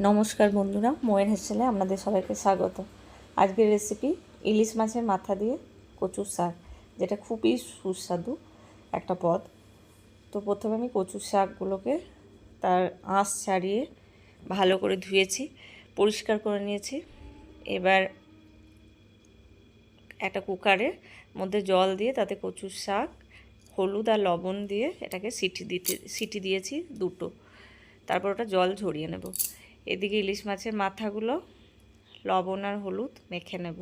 নমস্কার বন্ধুরা, ময়ের হেসেলে আপনাদের সবাইকে স্বাগত। আজকের রেসিপি ইলিশ মাছের মাথা দিয়ে কচুর শাক, যেটা খুবই সুস্বাদু একটা পদ। তো প্রথমে আমি কচুর শাকগুলোকে তার আঁশ ছাড়িয়ে ভালো করে ধুয়েছি, পরিষ্কার করে নিয়েছি। এবার একটা কুকারের মধ্যে জল দিয়ে তাতে কচুর শাক, হলুদ আর লবণ দিয়ে এটাকে সিটি দিয়েছি দুটো। তারপর ওটা জল ঝরিয়ে নেব। এদিকে ইলিশ মাছের মাথাগুলো লবণ আর হলুদ মেখে নেব।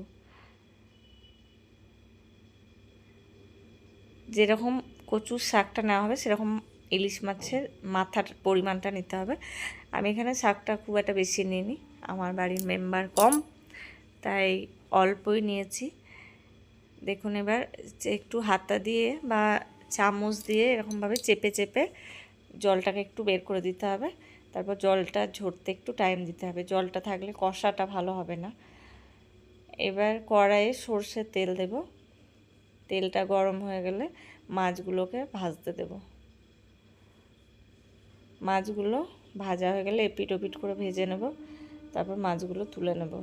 যেরকম কচুর শাকটা নেওয়া হবে সেরকম ইলিশ মাছের মাথার পরিমাণটা নিতে হবে। আমি এখানে শাকটা খুব একটা বেশি নিইনি, আমার বাড়ির মেম্বার কম, তাই অল্পই নিয়েছি। দেখুন, এবার একটু হাতা দিয়ে বা চামচ দিয়ে এরকমভাবে চেপে চেপে জলটাকে একটু বের করে দিতে হবে। তারপর জলটা ঝরতে একটু টাইম দিতে হবে, জলটা থাকলে কষাটা ভালো হবে না। এবার কড়াইয়ে সর্ষের তেল দেব। তেলটা গরম হয়ে গেলে মাছগুলোকে ভাজতে দেব। মাছগুলো ভাজা হয়ে গেলে এপিট ওপিট করে ভেজে নেব। তারপর মাছগুলো তুলে নেব।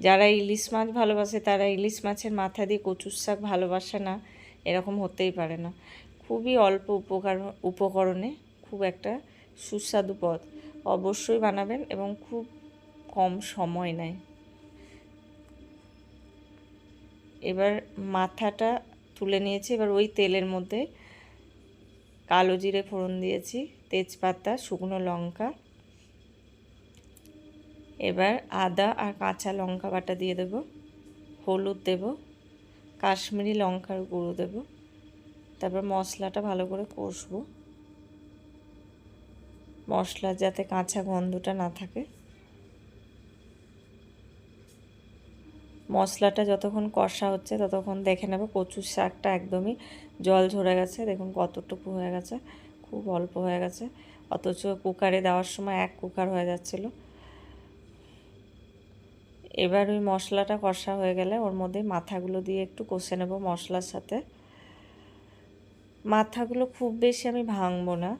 যারা ইলিশ মাছ ভালোবাসে তারা ইলিশ মাছের মাথা দিয়ে কচুর শাক ভালোবাসে না এরকম হতেই পারে না। খুবই অল্প উপকরণে খুব একটা সুস্বাদু পদ। অবশ্যই বানাবেন এবং খুব কম সময় নেয়। এবার মাথাটা তুলে নিয়েছি। এবার ওই তেলের মধ্যে কালো জিরে ফোড়ন দিয়েছি, তেজপাতা, শুকনো লঙ্কা। এবার আদা আর কাঁচা লঙ্কা বাটা দিয়ে দেব, হলুদ দেব, কাশ্মীরি লঙ্কার গুঁড়ো দেব। তারপর মশলাটা ভালো করে কষবো, মশলার যাতে কাঁচা গন্ধটা না থাকে। মশলাটা যতক্ষণ কষা হচ্ছে ততক্ষণ দেখে নেব কচুর শাকটা একদমই জল ঝরে গেছে। দেখুন কতটুকু হয়ে গেছে, খুব অল্প হয়ে গেছে, অথচ কুকারে দেওয়ার সময় এক কুকার হয়ে যাচ্ছিল। এবার ওই মশলাটা কষা হয়ে গেলে ওর মধ্যে মাথাগুলো দিয়ে একটু কষে নেব মশলার সাথে। মাথাগুলো খুব বেশি আমি ভাঙবো না,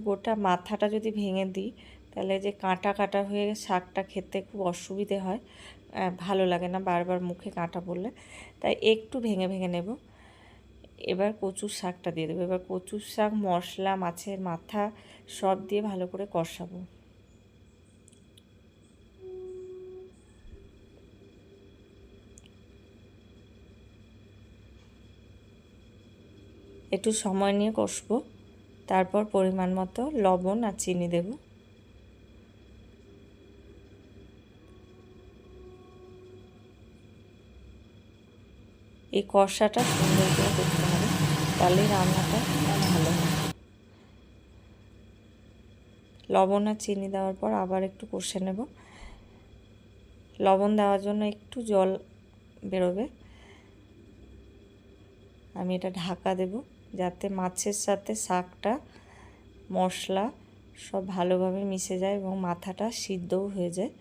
গোটা মাথাটা যদি ভেঙে দিই তাহলে যে কাঁটা কাঁটা হয়ে শাকটা খেতে খুব অসুবিধে হয়, ভালো লাগে না বারবার মুখে কাঁটা পড়লে, তাই একটু ভেঙে ভেঙে নেব। এবার কচুর শাকটা দিয়ে দেবো। এবার কচুর শাক, মশলা, মাছের মাথা সব দিয়ে ভালো করে কষাবো। একটু সময় নিয়ে কষবো। তারপর পরিমাণ মতো লবণ আর চিনি দেব। এই কষাটা সুন্দর করে করতে হবে, তাহলেই রান্নাটা ভালো হয়। লবণ আর চিনি দেওয়ার পর আবার একটু কষে নেব। লবণ দেওয়ার জন্য একটু জল বেরোবে। আমি এটা ঢাকা দেব যাতে মাছের সাথে শাকটা, মশলা সব ভালোভাবে মিশে যায় এবং মাথাটা সিদ্ধও হয়ে যায়।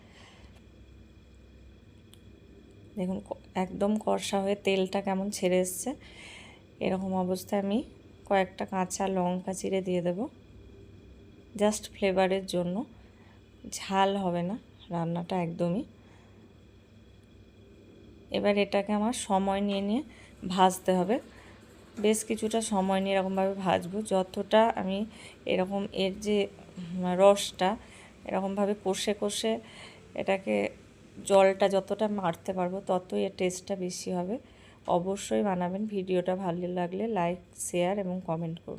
দেখুন একদম কষা হয়ে তেলটা কেমন ছেড়ে এসছে। এরকম অবস্থায় আমি কয়েকটা কাঁচা লঙ্কা চিড়ে দিয়ে দেব, জাস্ট ফ্লেভারের জন্য। ঝাল হবে না রান্নাটা একদমই। এবার এটাকে আমার সময় নিয়ে নিয়ে ভাজতে হবে, বেশ কিছুটা সময় নিয়ে এরকমভাবে ভাজবো। যতটা আমি এরকম এর যে রসটা এরকমভাবে কষে কষে এটাকে জলটা যতটা মারতে পারবো ততই এর টেস্টটা বেশি হবে। অবশ্যই বানাবেন। ভিডিওটা ভালো লাগলে লাইক, শেয়ার এবং কমেন্ট করুন।